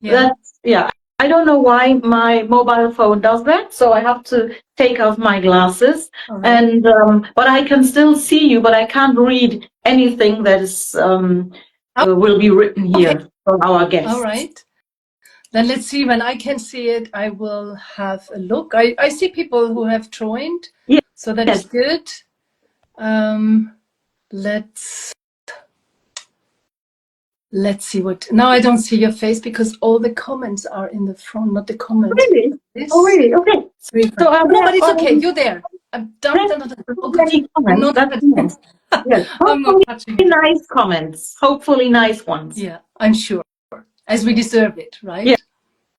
That's, I don't know why my mobile phone does that, so I have to take off my glasses. And but I can still see you, but I can't read anything that is will be written here for our guests. All right. Then let's see, when I can see it, I will have a look. I see people who have joined, so that is good. Let's see what. Now I don't see your face because all the comments are in the front, not the comments. Really? Oh, really? Okay. So no, but it's okay. You're there. I'm dumped another. I'm not touching. Yes. I'm not touching. Nice comments. Hopefully, nice ones. Yeah, I'm sure. As we deserve it, right? Yeah.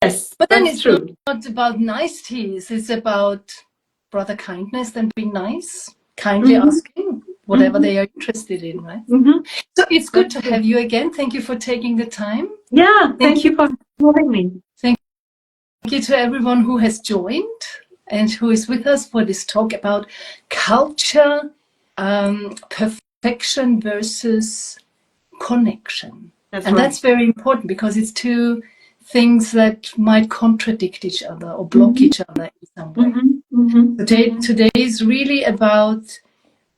Yes. But then it's true. Not about niceties. It's about brother kindness and being nice, kindly asking whatever they are interested in, right? So it's good to have you again. Thank you for taking the time. Yeah, thank you for having me. Thank you to everyone who has joined and who is with us for this talk about culture, perfection versus connection. That's very important because it's two things that might contradict each other or block each other in some way. Today is really about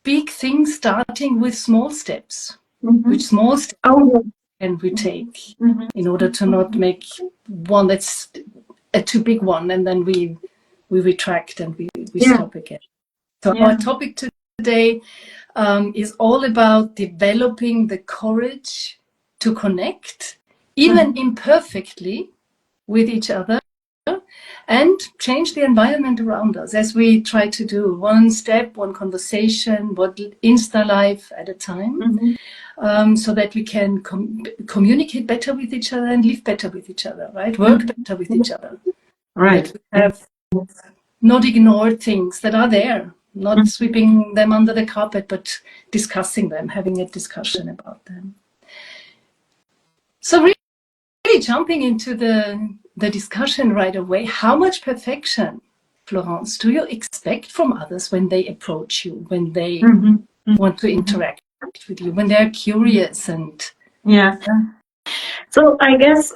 big things starting with small steps. Which small steps can we take in order to not make one that's a too big one, and then we retract and we stop again. So our topic today is all about developing the courage to connect, even imperfectly, with each other, and change the environment around us, as we try to do, one step, one conversation, one Insta live at a time, so that we can communicate better with each other and live better with each other, right? Work better with each other. Right. Have not ignored things that are there, not sweeping them under the carpet, but discussing them, having a discussion about them. So really jumping into the discussion right away, how much perfection, Florence, do you expect from others when they approach you, when they want to interact with you, when they're curious? And so I guess,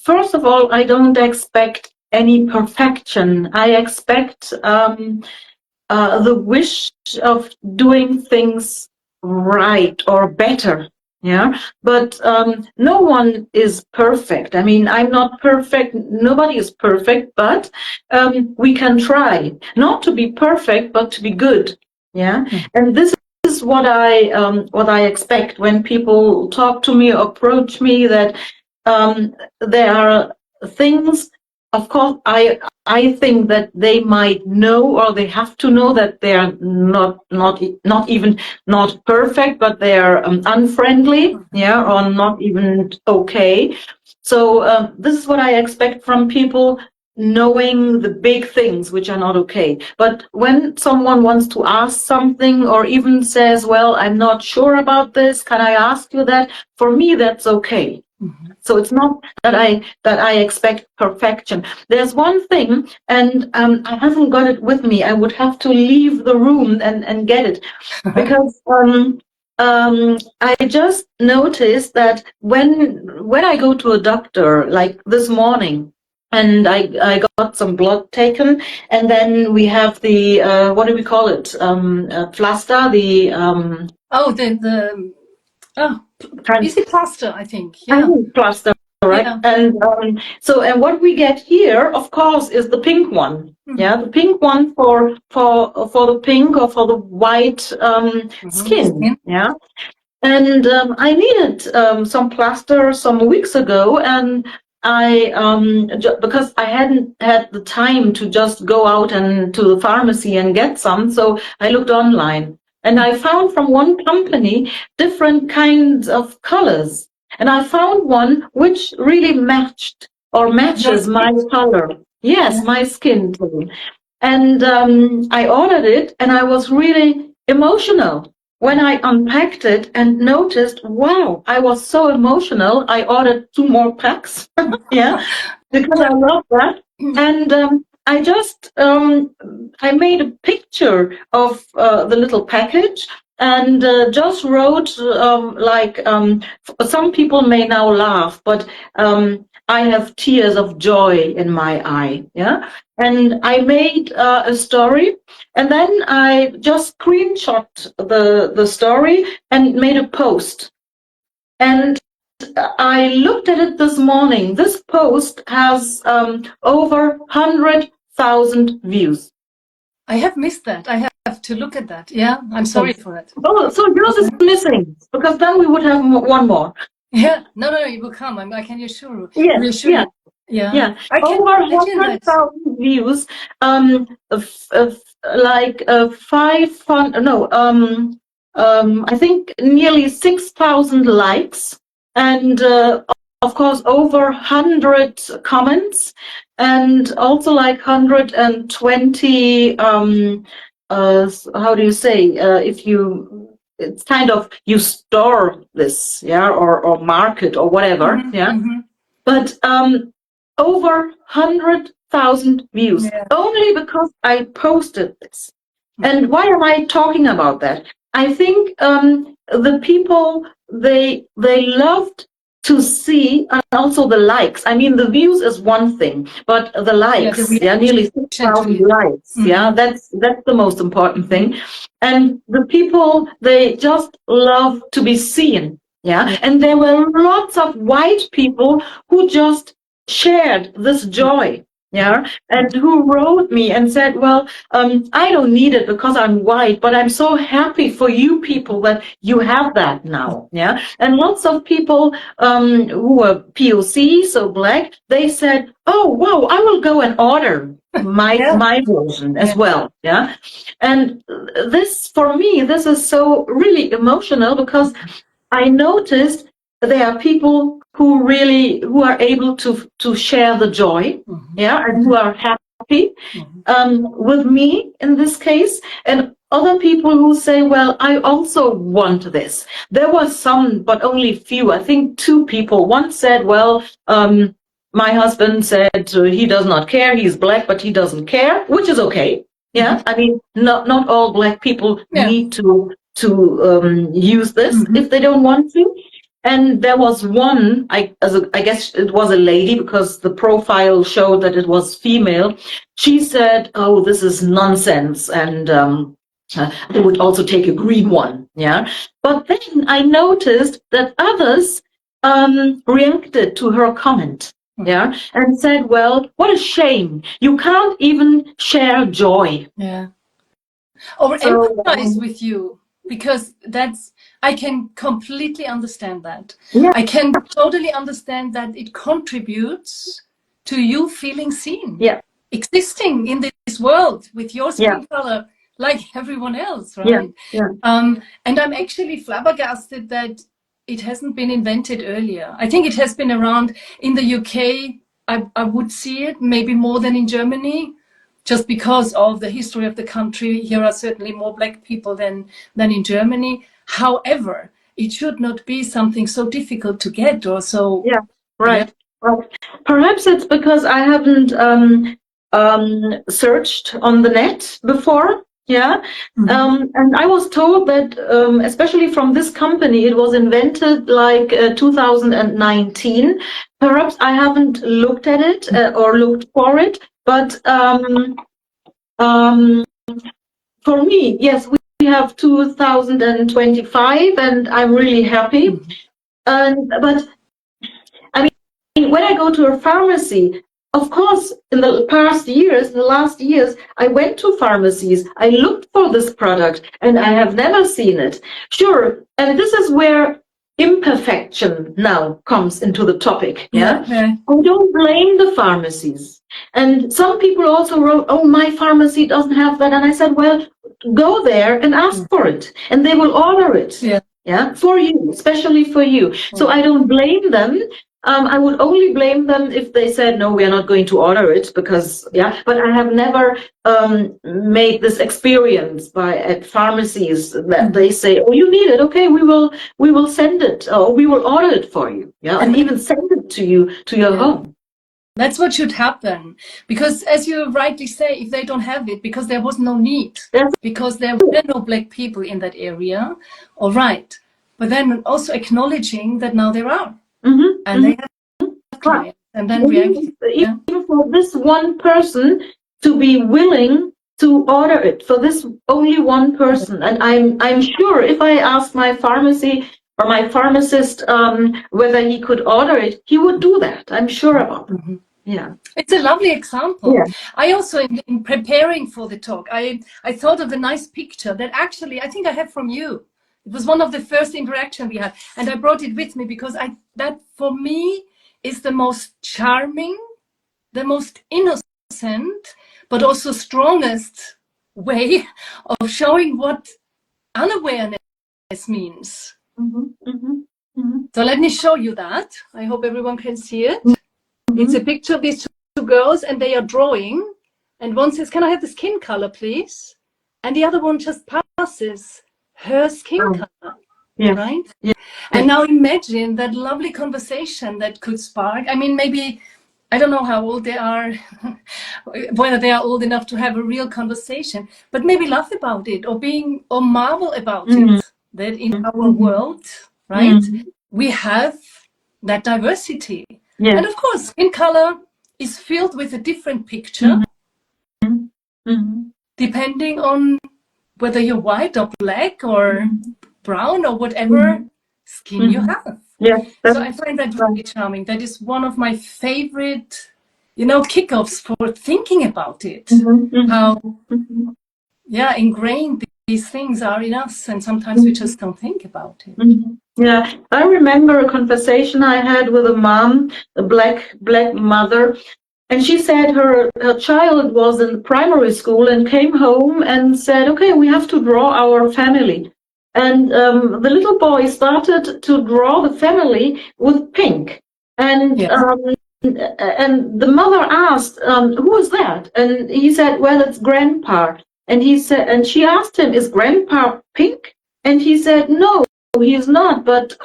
first of all, I don't expect any perfection. I expect the wish of doing things right or better. But no one is perfect. I mean, I'm not perfect. Nobody is perfect, but we can try not to be perfect, but to be good. And this is what I expect when people talk to me or approach me, that there are things. Of course, I think that they might know, or they have to know, that they are not even not perfect, but they are unfriendly, or not even okay. So this is what I expect from people, knowing the big things which are not okay. But when someone wants to ask something, or even says, well, I'm not sure about this, can I ask you that? For me, that's okay. So it's not that I expect perfection. There's one thing, and I haven't got it with me. I would have to leave the room and get it, because I just noticed that when I go to a doctor, like this morning, and I got some blood taken, and then we have the what do we call it? Plaster. Is it plaster? I think. I think plaster, right? And and what we get here, of course, is the pink one. The pink one for the pink or for the white skin. And I needed some plaster some weeks ago, and I because I hadn't had the time to just go out and to the pharmacy and get some, so I looked online. And I found from one company different kinds of colors. And I found one which really matches my color. Yes, my skin tone. And I ordered it, and I was really emotional when I unpacked it and noticed, wow, I was so emotional. I ordered 2 more packs, because I love that. And I just I made a picture of the little package, and just wrote some people may now laugh, but I have tears of joy in my eye. Yeah, and I made a story, and then I just screenshot the story and made a post. And I looked at it this morning. This post has over 100,000 views. I have missed that. I have to look at that. Yeah, I'm sorry for that. Oh, so yours is missing, because then we would have one more. Yeah, no, it will come. I can assure you. Yes, yeah. Yeah. Over 100,000 views, I think nearly 6,000 likes, and of course over 100 comments, and also like 120. How do you say? It's kind of you store this, yeah, or market or whatever, yeah. Mm-hmm. But over 100,000 views, only because I posted this. And why am I talking about that? I think the people, they loved to see, and also the likes. I mean, the views is one thing, but the likes, nearly 6,000 likes. Mm-hmm. Yeah, that's the most important thing. And the people, they just love to be seen. Yeah, and there were lots of white people who just shared this joy. Yeah, and who wrote me and said, well, I don't need it because I'm white, but I'm so happy for you people that you have that now. Yeah, and lots of people who were POC, so black, they said, oh, wow, I will go and order my version as well. Yeah, and this, for me, this is so really emotional, because I noticed there are people who are able to share the joy, and who are happy with me in this case, and other people who say, well, I also want this. There were some, but only few. I think 2 people. One said, well, my husband said he does not care. He's black, but he doesn't care, which is okay. Yeah, I mean, not all black people need to use this if they don't want to. And there was one, I guess it was a lady, because the profile showed that it was female. She said, oh, this is nonsense, and they would also take a green one. Yeah. But then I noticed that others reacted to her comment. Yeah, and said, well, what a shame. You can't even share joy. Yeah. Or empathize with you, because I can completely understand that. Yeah. I can totally understand that it contributes to you feeling seen. Yeah. Existing in this world with your skin color like everyone else, right? Yeah. And I'm actually flabbergasted that it hasn't been invented earlier. I think it has been around in the UK. I would see it maybe more than in Germany, just because of the history of the country. Here are certainly more black people than in Germany. However, it should not be something so difficult to get or so. Yeah, right. Well, perhaps it's because I haven't searched on the net before. Yeah, and I was told that, especially from this company, it was invented like 2019. Perhaps I haven't looked at it or looked for it, but for me, yes, we have 2025, and I'm really happy. But I mean, when I go to a pharmacy, of course, in the last years, I went to pharmacies, I looked for this product, and I have never seen it. Sure, and this is where imperfection now comes into the topic. Yeah? I don't blame the pharmacies. And some people also wrote, oh, my pharmacy doesn't have that. And I said, well, go there and ask for it, and they will order it. Yeah, for you, especially for you. So I don't blame them. I would only blame them if they said, no, we are not going to order it, because, but I have never made this experience at pharmacies that they say, oh, you need it. Okay, we will send it, or we will order it for you. Yeah, and even send it to you, to your home. That's what should happen. Because as you rightly say, if they don't have it, because there was no need, because there were no Black people in that area, all right. But then also acknowledging that now there are. And they have clients. And then reacting. Even for this one person to be willing to order it, for this only one person. And I'm sure if I asked my pharmacy or my pharmacist whether he could order it, he would do that. I'm sure about it. Yeah, it's a lovely example. Yeah. I also, in preparing for the talk, I thought of a nice picture that actually I think I have from you. It was one of the first interactions we had, and I brought it with me because that for me is the most charming, the most innocent, but also strongest way of showing what unawareness means. So let me show you that. I hope everyone can see it. It's a picture of these two girls and they are drawing. And one says, can I have the skin color, please? And the other one just passes her skin color, right? Yeah. And now imagine that lovely conversation that could spark. I mean, maybe, I don't know how old they are, whether they are old enough to have a real conversation, but maybe laugh about it or marvel about it, that in our world, right, we have that diversity. Yeah. And of course, skin color is filled with a different picture, depending on whether you're white or black or brown or whatever skin you have. Yeah. So I find that really charming. That is one of my favorite, kickoffs for thinking about it. How, ingrained these things are in us, and sometimes we just don't think about it. Yeah, I remember a conversation I had with a mom, a black mother, and she said her child was in primary school and came home and said, okay, we have to draw our family. And the little boy started to draw the family with pink. And and the mother asked, who is that? And he said, well, it's grandpa. And he said, and she asked him, is grandpa pink? And he said, no, he is not. But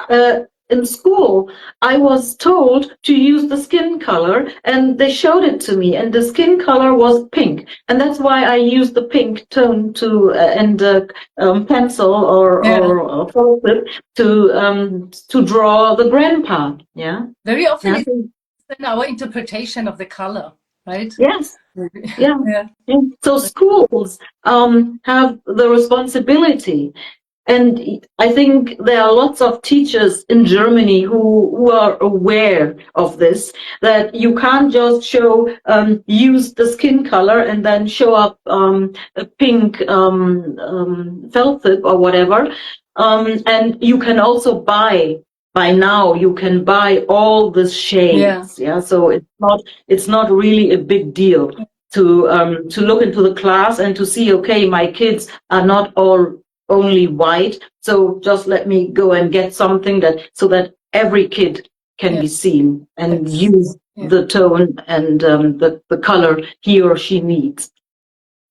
in school, I was told to use the skin color, and they showed it to me, and the skin color was pink, and that's why I used the pink tone to and pencil or felt to draw the grandpa. Yeah. Very often it's in our interpretation of the color, right? Yes. Yeah. So schools have the responsibility. And I think there are lots of teachers in Germany who are aware of this, that you can't just show, use the skin color and then show up a pink felt tip or whatever. And you can also by now, you can buy all the shades. Yeah. So it's not really a big deal to look into the class and to see, okay, my kids are not all only white, so just let me go and get something so that every kid can be seen and use the tone and the color he or she needs.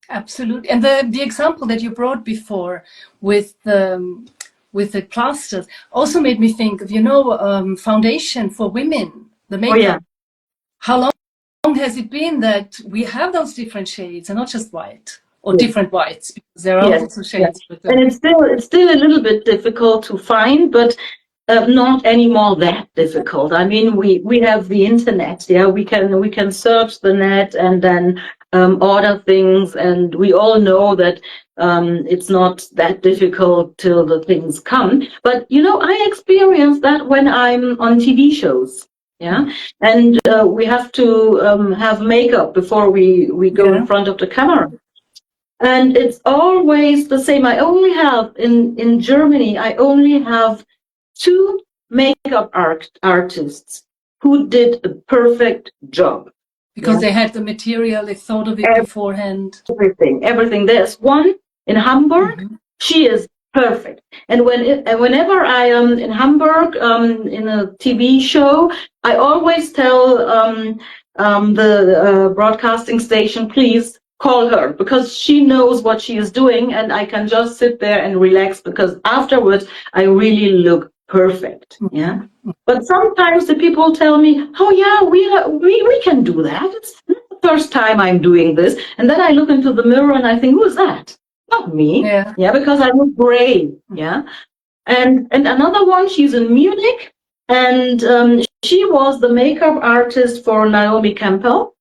Absolutely. And the example that you brought before with the plasters also made me think of foundation for women, the makeup. How long has it been that we have those different shades and not just white? Or different whites, because there are also shades. And it's still a little bit difficult to find, but not anymore that difficult. I mean, we have the internet. Yeah, we can search the net and then order things, and we all know that it's not that difficult till the things come. But I experience that when I'm on TV shows. Yeah, and we have to have makeup before we go in front of the camera. And it's always the same. I only have, in Germany, I only have 2 makeup artists who did a perfect job. Because they had the material, they thought of it beforehand. Everything. There's one in Hamburg. She is perfect. And whenever I am in Hamburg in a TV show, I always tell the broadcasting station, please call her, because she knows what she is doing, and I can just sit there and relax, because afterwards I really look perfect. Yeah. But sometimes the people tell me, oh yeah, we can do that. It's not the first time I'm doing this. And then I look into the mirror and I think, who's that? Not me. Yeah, because I look gray. Yeah. And another one, she's in Munich, and she was the makeup artist for Naomi Campbell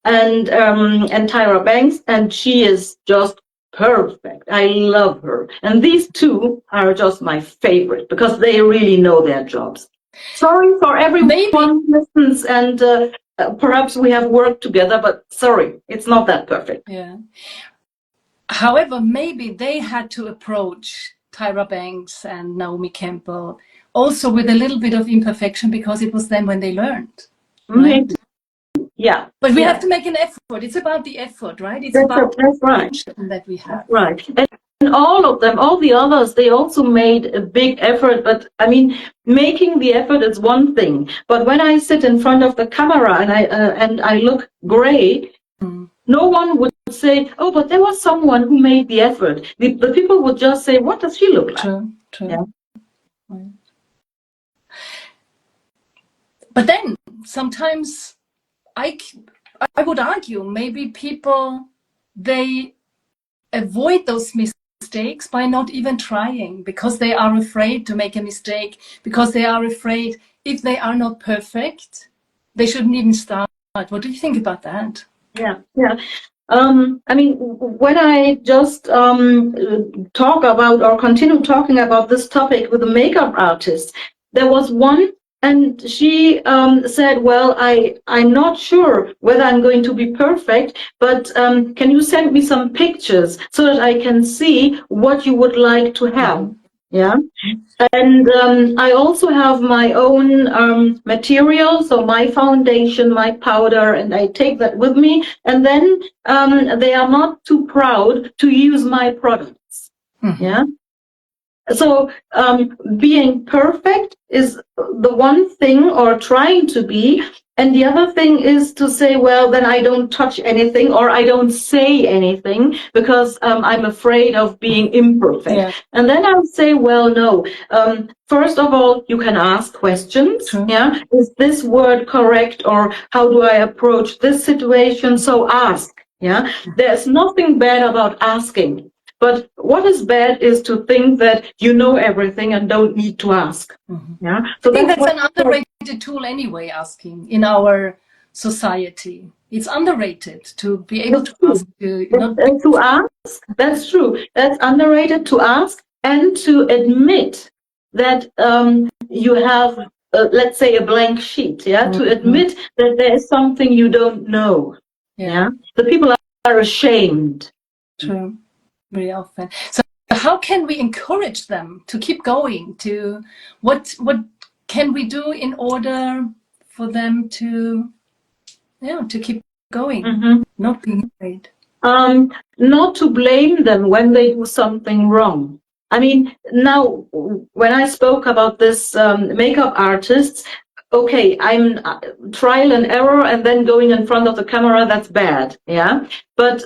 and Tyra Banks, and she is just perfect. I love her. And these two are just my favorite because they really know their jobs. Sorry for everyone who listens, and perhaps we have worked together, but sorry, it's not that perfect. Yeah. However, maybe they had to approach Tyra Banks and Naomi Campbell also with a little bit of imperfection because it was then when they learned. Right? Maybe. Yeah. But we have to make an effort. It's about the effort, right? It's about the attention that we have. Right. And all of them, all the others, they also made a big effort. But I mean, making the effort is one thing. But when I sit in front of the camera and I look gray, no one would say, oh, but there was someone who made the effort. The people would just say, what does she look like? True. Yeah. Right. But then sometimes I would argue maybe people, they avoid those mistakes by not even trying because they are afraid to make a mistake, because they are afraid if they are not perfect, they shouldn't even start. What do you think about that? Yeah. I mean, when I just talk about or continue talking about this topic with the makeup artist, there was one, and she said, well, I'm not sure whether I'm going to be perfect, but can you send me some pictures so that I can see what you would like to have? Yeah. And I also have my own material, so my foundation, my powder, and I take that with me. And then they are not too proud to use my products. Yeah. So being perfect is the one thing, or trying to be. And the other thing is to say, well, then I don't touch anything or I don't say anything because I'm afraid of being imperfect. Yeah. And then I'll say, well, no. First of all, you can ask questions. True. Yeah. Is this word correct, or how do I approach this situation? So ask. Yeah. There's nothing bad about asking. But what is bad is to think that you know everything and don't need to ask. Yeah. So I think that's an underrated tool anyway, asking in our society. It's underrated to be able to ask. To ask, that's true. That's underrated, to ask and to admit that you have, let's say, a blank sheet. Yeah. To admit that there is something you don't know. Yeah. The people are ashamed. True. Very often. So how can we encourage them to keep going? To what can we do in order for them to keep going, not being afraid? Not to blame them when they do something wrong. I mean, now when I spoke about this makeup artists, okay, I'm trial and error, and then going in front of the camera, that's bad. Yeah. But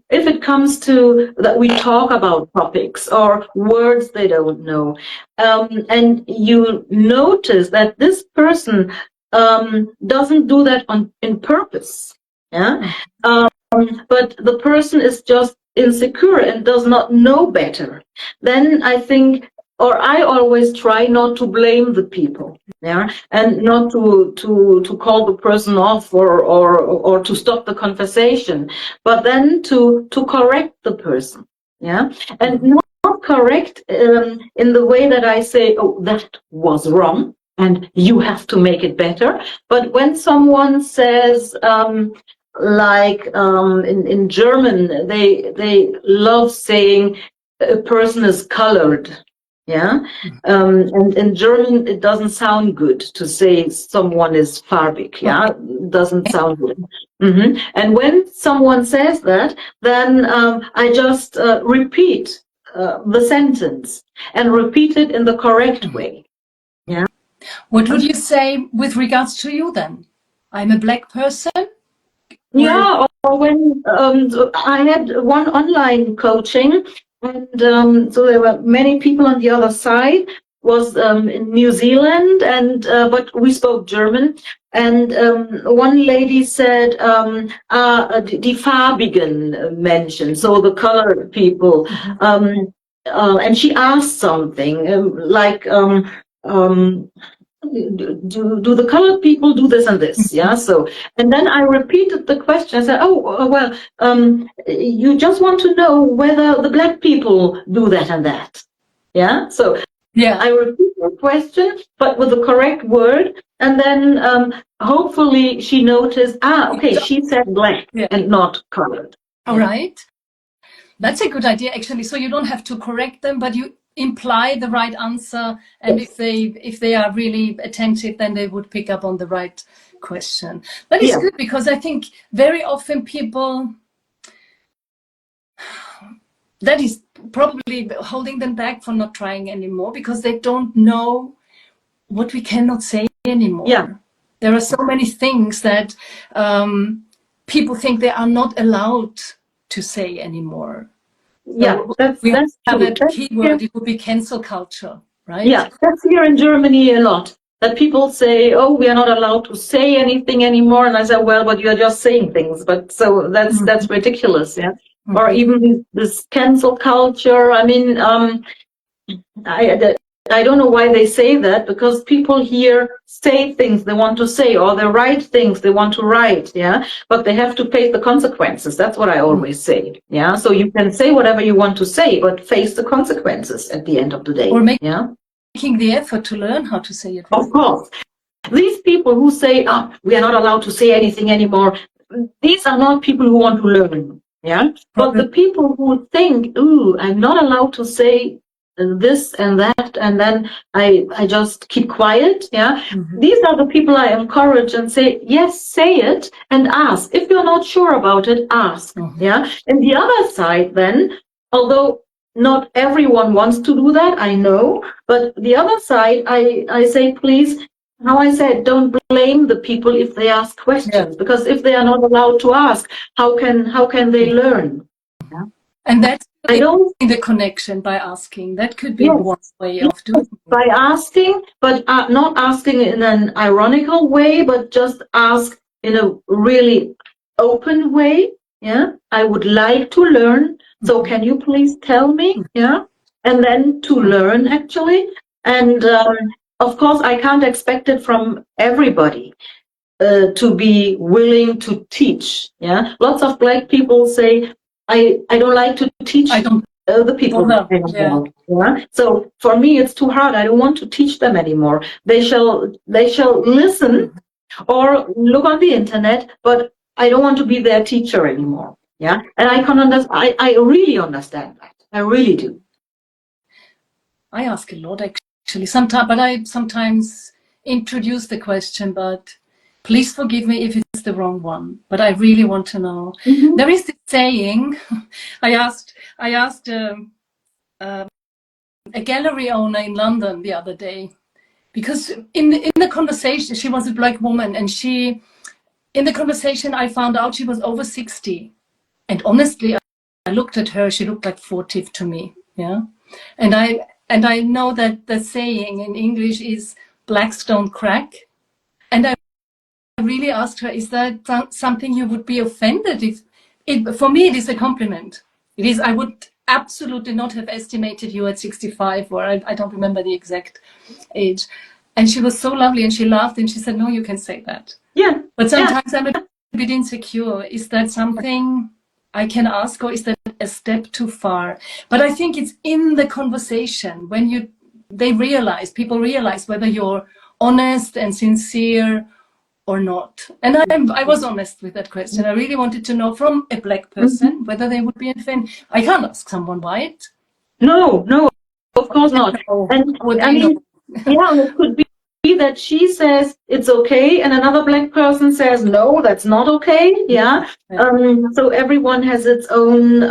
if it comes to that, we talk about topics or words they don't know, and you notice that this person doesn't do that in purpose. Yeah. But the person is just insecure and does not know better, then I think, or I always try not to blame the people, yeah, and not to call the person off or to stop the conversation, but then to correct the person, yeah, and not correct in the way that I say, oh, that was wrong and you have to make it better. But when someone says, like in German, they love saying a person is colored. Yeah, and in German it doesn't sound good to say someone is farbig. Yeah, it doesn't sound good. And when someone says that, then I just repeat the sentence and repeat it in the correct way. Yeah. What would you say with regards to you then? I'm a black person. Yeah, or when I had one online coaching, and so there were many people on the other side, was in New Zealand, and but we spoke German. And one lady said, die Farbigen mentioned, so the colored people. And she asked something like, do the colored people do this and this? Yeah. So, and then I repeated the question. I said, oh, well, you just want to know whether the black people do that and that. Yeah. So yeah, I repeat the question, but with the correct word. And then hopefully she noticed, okay, she said black and not colored. All right. That's a good idea, actually. So you don't have to correct them, but you imply the right answer. And if they are really attentive, then they would pick up on the right question. But it's good, because I think very often people, that is probably holding them back from not trying anymore, because they don't know what we cannot say anymore. Yeah. There are so many things that people think they are not allowed to say anymore. Yeah, so that's have true. a keyword. It would be cancel culture, right? Yeah, that's here in Germany a lot. That people say, oh, we are not allowed to say anything anymore. And I say, well, but you are just saying things. But so that's ridiculous, yeah. Or even this cancel culture. I mean, I don't know why they say that, because people here say things they want to say, or they write things they want to write, yeah, but they have to face the consequences. That's what I always say, yeah. So you can say whatever you want to say, but face the consequences at the end of the day. Or making the effort to learn how to say it. Of course. These people who say, we are not allowed to say anything anymore, these are not people who want to learn, yeah. But the people who think, I'm not allowed to say this and that, and then I just keep quiet, yeah. These are the people I encourage and say, yes, say it and ask. If you're not sure about it, ask, yeah. And the other side then, although not everyone wants to do that, I know, but the other side, I say, please, how I said, don't blame the people if they ask questions, because if they are not allowed to ask, how can they learn? Yeah? And that's the connection by asking. That could be one way of doing it. By asking, but not asking in an ironical way, but just ask in a really open way. Yeah, I would like to learn. So can you please tell me? Yeah, and then to learn actually. And of course, I can't expect it from everybody to be willing to teach. Yeah, lots of black people say, I don't like to teach the people anymore. Yeah? So for me, it's too hard. I don't want to teach them anymore. They shall listen or look on the internet, but I don't want to be their teacher anymore. Yeah, and I can understand. I really understand that. I really do. I ask a lot actually. Sometimes, but I sometimes introduce the question. But please forgive me if it's the wrong one. But I really want to know. There is this saying. I asked a gallery owner in London the other day, because in the conversation, she was a black woman, and in the conversation I found out she was over 60. And honestly, I looked at her, she looked like 40 to me, yeah. And I know that the saying in English is blacks don't crack. And I really asked her, is that something you would be offended if? For me, it is a compliment. It is. I would absolutely not have estimated you at 65, or I don't remember the exact age. And she was so lovely, and she laughed, and she said, no, you can say that. Yeah. But sometimes I'm a bit insecure. Is that something I can ask, or is that a step too far? But I think it's in the conversation when people realize whether you're honest and sincere or not. And I was honest with that question. I really wanted to know from a black person whether they would be offended. I can't ask someone white. No, of course not. And I mean, it could be that she says it's okay, and another black person says no, that's not okay. Yeah. So everyone has its own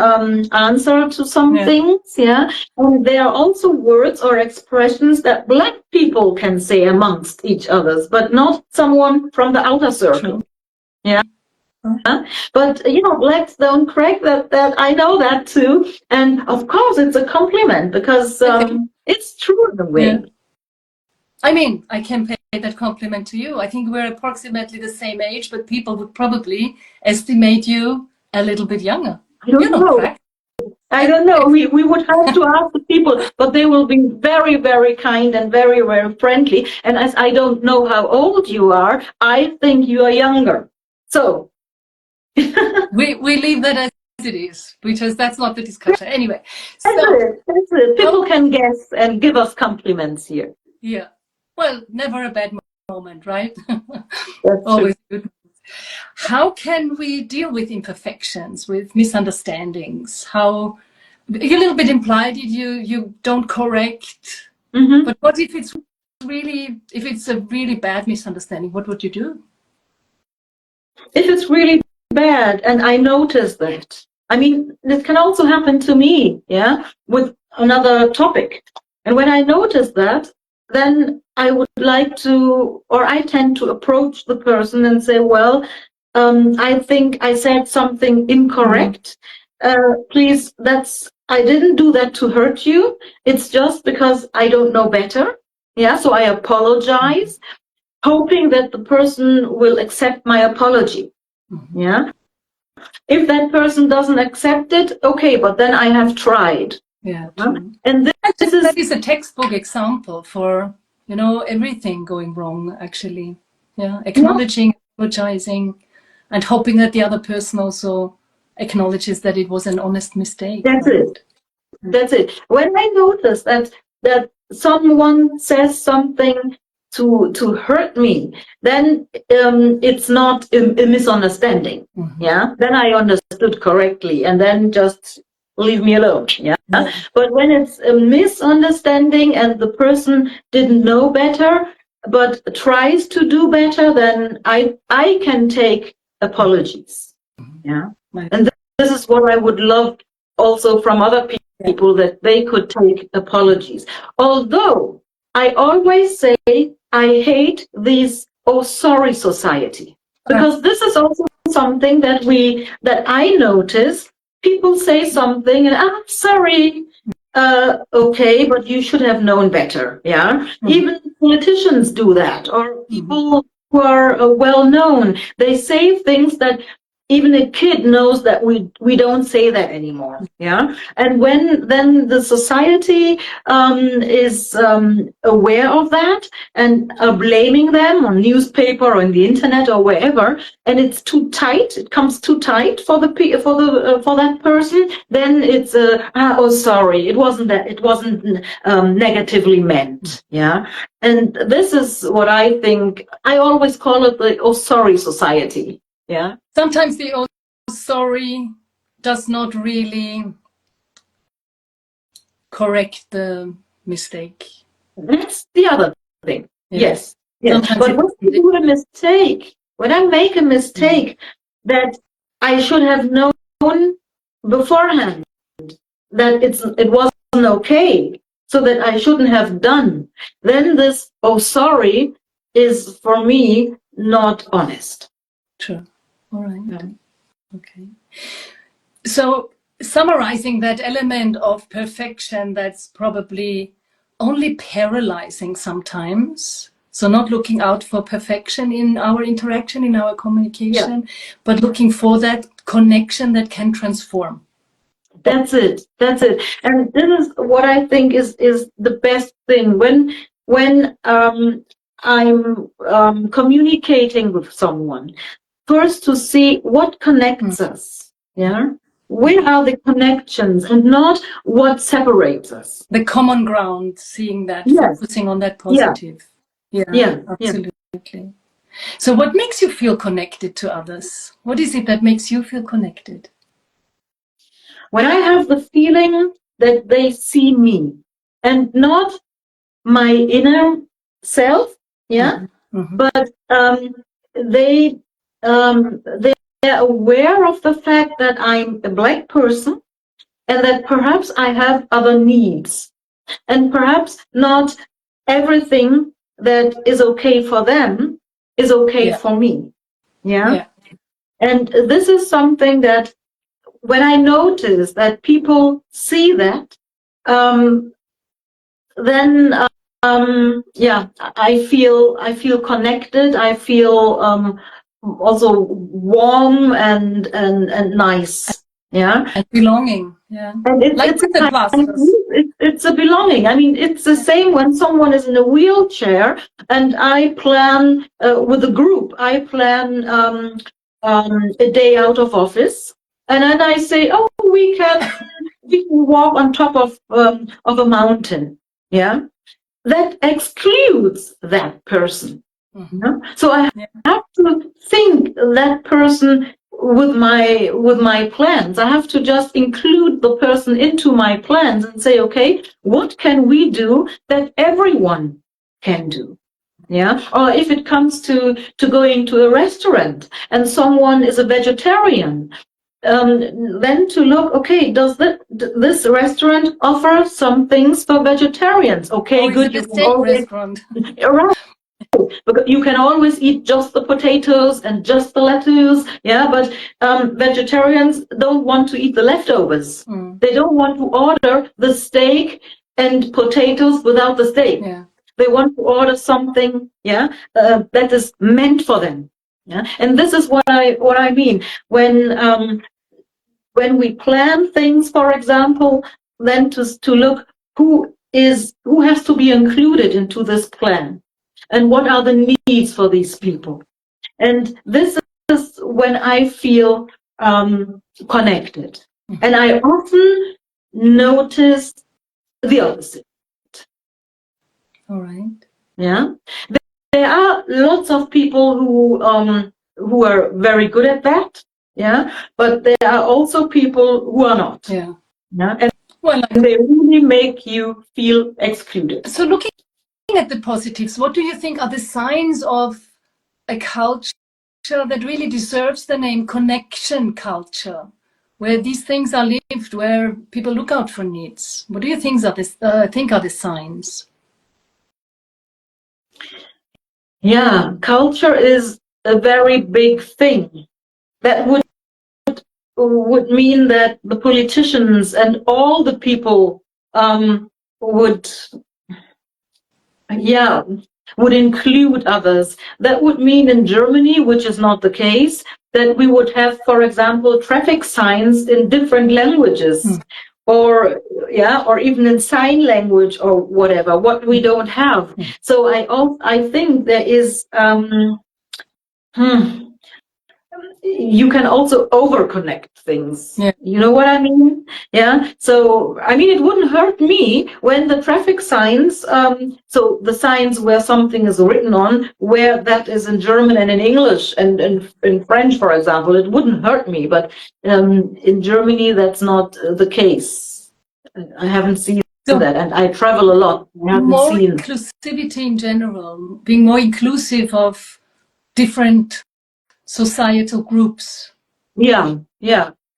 answer to some things. Yeah. And there are also words or expressions that black people can say amongst each others, but not someone from the outer circle. True. Yeah. But blacks don't crack that I know that too, and of course it's a compliment, because it's true in a way. I mean, I can pay that compliment to you. I think we're approximately the same age, but people would probably estimate you a little bit younger. I don't know. I don't know. We would have to ask the people, but they will be very, very kind and very, very friendly. And as I don't know how old you are, I think you are younger. So we leave that as it is, because that's not the discussion. Anyway, that's it. People can guess and give us compliments here. Yeah. Well, never a bad moment, right? That's always true. good. How can we deal with imperfections, with misunderstandings? How you a little bit implied it, you don't correct. Mm-hmm. But what if it's a really bad misunderstanding? What would you do? If it's really bad and I notice that, I mean, this can also happen to me, yeah, with another topic. And when I notice that, then I would like to, or I tend to approach the person and say, well, I think I said something incorrect. Please, I didn't do that to hurt you. It's just because I don't know better. Yeah, so I apologize, hoping that the person will accept my apology. Mm-hmm. Yeah. If that person doesn't accept it, okay, but then I have tried. Yeah. And that is a textbook example for, everything going wrong, actually. Yeah. Acknowledging, apologizing, and hoping that the other person also acknowledges that it was an honest mistake. That's it. That's it. When I notice that someone says something to hurt me, then it's not a misunderstanding. Mm-hmm. Yeah. Then I understood correctly, and then just leave me alone. Yeah. Mm-hmm. But when it's a misunderstanding and the person didn't know better but tries to do better, then I can take apologies. Mm-hmm. Yeah. Right. And this is what I would love also from other people, that they could take apologies. Although I always say I hate these "oh sorry" society, because this is also something that I notice. People say something and I'm sorry. Okay, but you should have known better. Yeah, mm-hmm. Even politicians do that, or people who are well known. They say things that even a kid knows that we don't say that anymore. Yeah. And when then the society is aware of that and blaming them on newspaper or in the internet or wherever, and it's too tight, it comes too tight for that person, then it's oh sorry, it wasn't negatively meant. Yeah. And this is what I think. I always call it the "oh sorry" society. Yeah. Sometimes the "oh sorry" does not really correct the mistake. That's the other thing. Yes. Yes. But when I do a mistake, when I make a mistake that I should have known beforehand that it wasn't okay, so that I shouldn't have done, then this "oh sorry" is for me not honest. True. All right. Yeah. Okay. So summarizing that element of perfection, that's probably only paralyzing sometimes. So not looking out for perfection in our interaction, in our communication, but looking for that connection that can transform. That's it. That's it. And this is what I think is the best thing when I'm communicating with someone. First, to see what connects us. Yeah. Where are the connections and not what separates us? The common ground, seeing that, focusing on that positive. Yeah, absolutely. Yeah. So what makes you feel connected to others? What is it that makes you feel connected? When I have the feeling that they see me and not my inner self, but they're aware of the fact that I'm a Black person and that perhaps I have other needs, and perhaps not everything that is okay for them is okay for me. Yeah. And this is something that when I notice that people see that, then yeah, I feel connected. I feel also warm and nice. Yeah, and belonging. Yeah, and it's a the plasters. it's a belonging. I mean, it's the same when someone is in a wheelchair, and I plan with a group. I plan a day out of office, and then I say, oh, we can walk on top of a mountain. Yeah. That excludes that person. Mm-hmm. Yeah? So I have to think that person with my plans. I have to just include the person into my plans and say, okay, what can we do that everyone can do? Yeah. Or if it comes to going to a restaurant and someone is a vegetarian, then to look, okay, does this restaurant offer some things for vegetarians? Okay, good. You can always, restaurant. Right. Because you can always eat just the potatoes and just the lettuce, yeah, but vegetarians don't want to eat the leftovers. They don't want to order the steak and potatoes without the steak. Yeah. They want to order something, that is meant for them. Yeah, and this is what I mean when we plan things, for example, then to look who has to be included into this plan and what are the needs for these people. And this is when I feel connected. And I often notice the opposite. All right. Yeah. There are lots of people who are very good at that. Yeah, but there are also people who are not. Yeah. And they really make you feel excluded. So looking at the positives, what do you think are the signs of a culture that really deserves the name connection culture, where these things are lived, where people look out for needs? What do you think are the signs? Yeah, culture is a very big thing. That would mean that the politicians and all the people would include others. That would mean in Germany, which is not the case, that we would have, for example, traffic signs in different languages, or even in sign language or whatever. What we don't have. So I think there is. You can also over-connect things. Yeah. You know what I mean? Yeah. So, I mean, it wouldn't hurt me when the traffic signs, so the signs where something is written on, where that is in German and in English and in French, for example, it wouldn't hurt me. But in Germany, that's not the case. I haven't seen that, and I travel a lot. More inclusivity in general, being more inclusive of different societal groups. Yeah.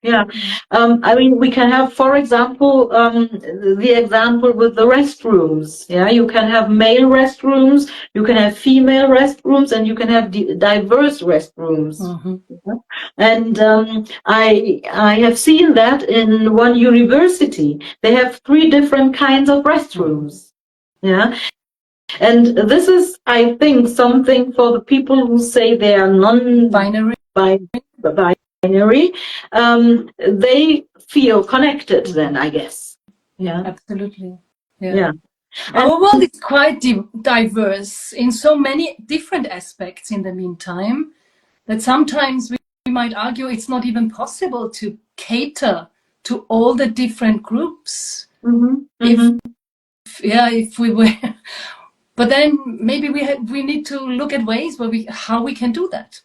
I mean, we can have, for example, the example with the restrooms. Yeah, you can have male restrooms, you can have female restrooms, and you can have diverse restrooms. And I have seen that in one university. They have 3 different kinds of restrooms. Yeah. And this is, I think, something for the people who say they are non-binary. They feel connected then, I guess. Yeah, absolutely. Yeah. Our world is quite diverse in so many different aspects in the meantime that sometimes we might argue it's not even possible to cater to all the different groups. If we were. But then maybe we need to look at ways where how we can do that.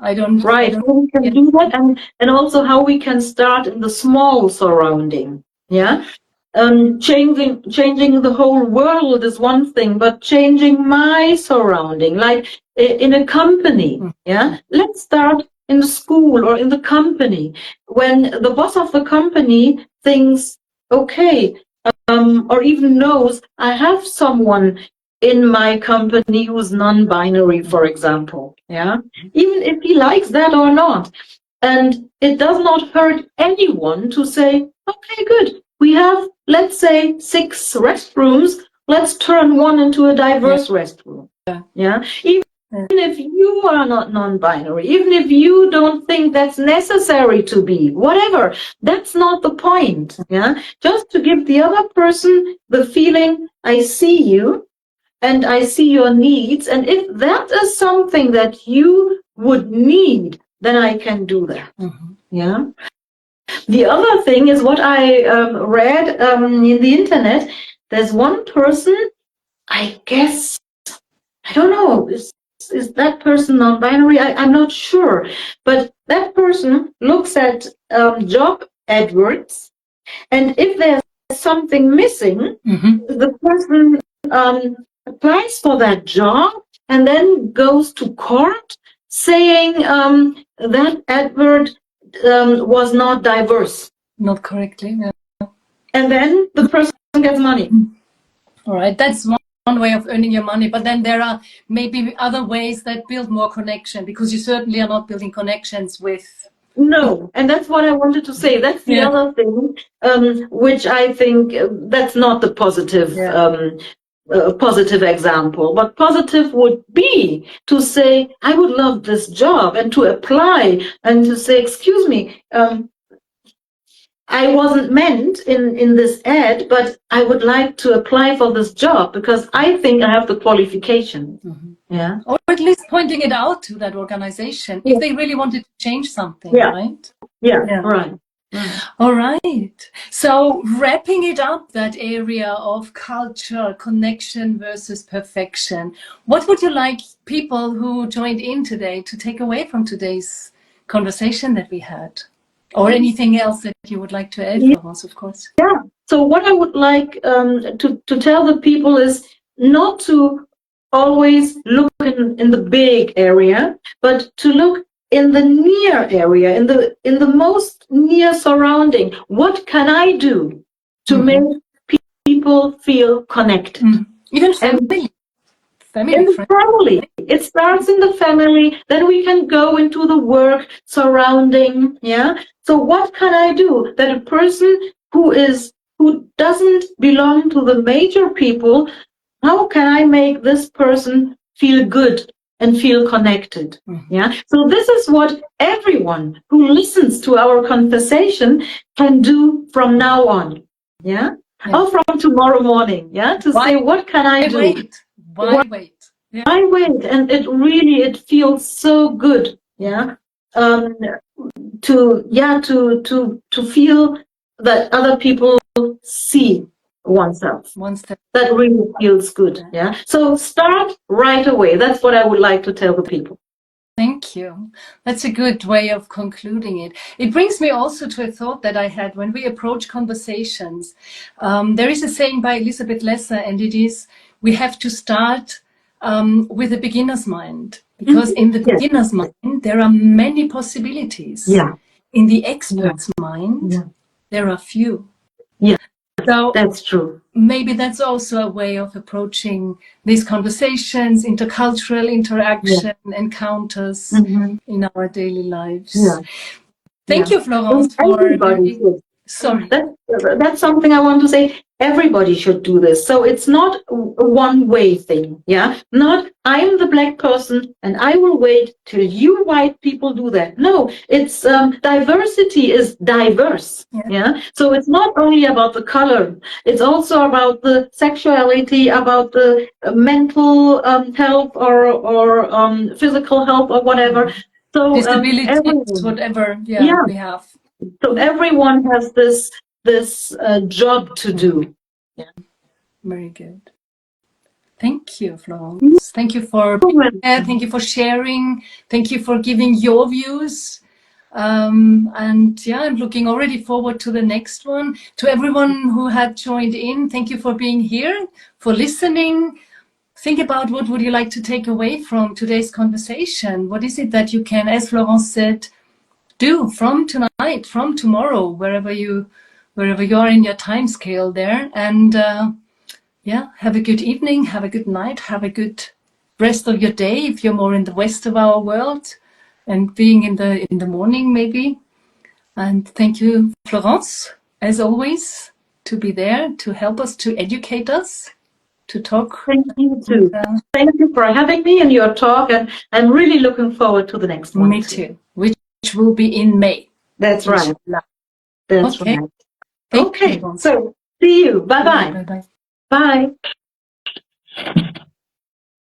How we can do that, and also how we can start in the small surrounding. Yeah, changing the whole world is one thing, but changing my surrounding, like in a company. Yeah, let's start in the school or in the company. When the boss of the company thinks, okay, or even knows I have someone in my company who's non-binary, for example, yeah, even if he likes that or not. And it does not hurt anyone to say, okay, good, we have, let's say, 6 restrooms let's turn one into a diverse restroom. Yeah. Even if you are not non-binary, even if you don't think that's necessary to be, whatever, that's not the point. Yeah. Just to give the other person the feeling, I see you and I see your needs. And if that is something that you would need, then I can do that. Yeah. The other thing is what I read in the internet. There's one person, I guess, I don't know, is that person non-binary? I'm not sure. But that person looks at job adverts, and if there's something missing, the person applies for that job and then goes to court saying that advert was not diverse. Not correctly. Yeah. And then the person gets money. All right, that's one way of earning your money, but then there are maybe other ways that build more connection, because you certainly are not building connections with... No, and that's what I wanted to say. That's the other thing, which I think that's not the positive positive example. But positive would be to say, I would love this job, and to apply and to say, excuse me, I wasn't meant in this ad, but I would like to apply for this job because I think I have the qualification. Yeah. Or at least pointing it out to that organization if they really wanted to change something, right? Yeah, right. All right. So wrapping it up, that area of culture, connection versus perfection, what would you like people who joined in today to take away from today's conversation that we had? Or anything else that you would like to add, Florence, of course. Yeah. So what I would like to tell the people is not to always look in the big area, but to look in the near area, in the most near surrounding. What can I do to make people feel connected? Even family. In the family. It starts in the family, then we can go into the work surrounding. Yeah. So what can I do that a person who doesn't belong to the major people, how can I make this person feel good and feel connected? Yeah. So this is what everyone who listens to our conversation can do from now on. Yeah. Or from tomorrow morning. Yeah. To say, what can I do? Why wait? I wait, and it feels so good, to feel that other people see oneself. That really feels good, So start right away. That's what I would like to tell the people. Thank you. That's a good way of concluding it. It brings me also to a thought that I had when we approach conversations. There is a saying by Elizabeth Lesser, and it is, we have to start with a beginner's mind, because in the beginner's mind there are many possibilities. In the expert's mind there are few. So that's true. Maybe that's also a way of approaching these conversations, intercultural interaction, encounters in our daily lives. Thank you, Florence, for... Sorry. That's something I want to say. Everybody should do this. So it's not a one-way thing. Not I'm the black person and I will wait till you white people do that. No, it's diversity is diverse. So it's not only about the color. It's also about the sexuality, about the mental health or physical health or whatever. So disabilities, whatever we have. So everyone has this job to do. Very good. Thank you, Florence. Thank you for thank you for sharing. Thank you for giving your views. And I'm looking already forward to the next one. To everyone who had joined in, thank you for being here, for listening. Think about what would you like to take away from today's conversation. What is it that you can, as Florence said, do from tonight, from tomorrow, wherever you are in your time scale there. And have a good evening, have a good night, have a good rest of your day if you're more in the west of our world, and being in the morning maybe. And thank you, Florence, as always, to be there to help us, to educate us. to talk. Thank you too. Thank you for having me in your talk, and I'm really looking forward to the next one. Me too. Which will be in May. That's right. That's okay. right. Thank okay. you. So see you. Bye-bye. Bye-bye. Bye.